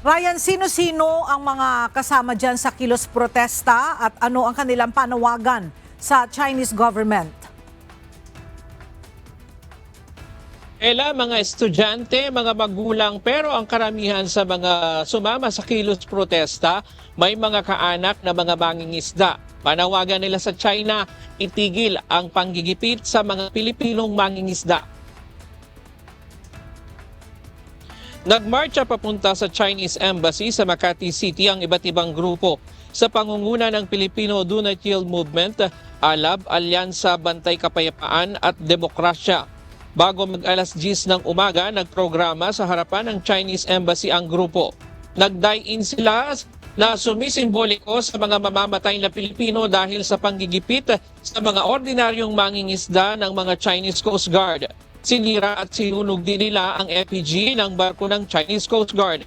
Ryan, sino-sino ang mga kasama dyan sa kilos protesta at ano ang kanilang panawagan sa Chinese government? Mga estudyante, mga magulang, pero ang karamihan sa mga sumama sa kilos protesta, may mga kaanak na mga mangingisda. Panawagan nila sa China, itigil ang panggigipit sa mga Pilipinong mangingisda. Nagmarcha papunta sa Chinese Embassy sa Makati City ang iba't ibang grupo sa pangunguna ng Filipino Do Not Yield Movement, ALAB, Alyansa Bantay Kapayapaan at Demokrasya. Bago mag-alas 10 ng umaga, nagprograma sa harapan ng Chinese Embassy ang grupo. Nag-die-in sila na sumisimboliko sa mga mamamatay na Pilipino dahil sa panggigipit sa mga ordinaryong mangingisda ng mga Chinese Coast Guard. Sinira at sinunog din nila ang effigy ng barko ng Chinese Coast Guard.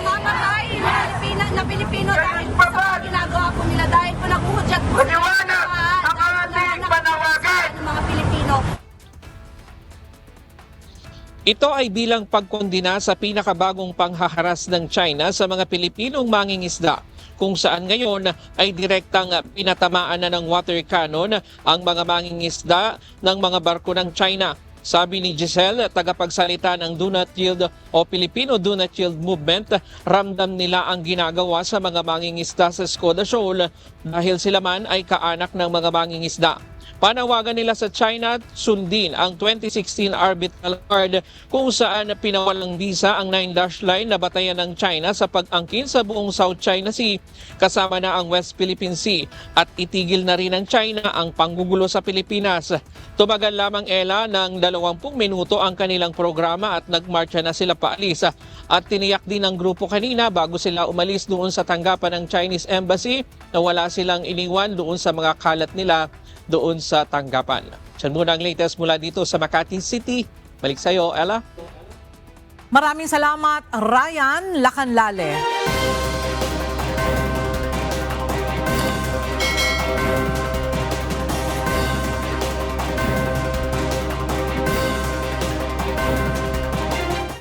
Mamamatay na Pilipino dahil po sa ginagawa po nila, dahil po naguhudyat po ang ating panawagan ng mga Pilipino. Ito ay bilang pagkondina sa pinakabagong panghaharas ng China sa mga Pilipinong mangingisda, kung saan ngayon ay direktang pinatamaan na ng water cannon ang mga mangingisda ng mga barko ng China. Sabi ni Giselle, tagapagsalita ng Do Not Yield o Filipino Do Not Yield Movement, ramdam nila ang ginagawa sa mga mangingisda sa Skoda Shoal dahil sila man ay kaanak ng mga mangingisda. Panawagan nila sa China sundin ang 2016 Arbitral Accord kung saan pinawalang visa ang 9-dash line na batayan ng China sa pag-angkin sa buong South China Sea kasama na ang West Philippine Sea at itigil na rin ng China ang panggugulo sa Pilipinas. Tumagal lamang ng 20 minuto ang kanilang programa at nagmarcha na sila paalis at tiniyak din ng grupo kanina bago sila umalis doon sa tanggapan ng Chinese Embassy na wala silang iniwan doon sa mga kalat nila doon sa tanggapan. Diyan muna ang latest mula dito sa Makati City. Balik sa iyo, Ella. Maraming salamat, Ryan Lacanlale.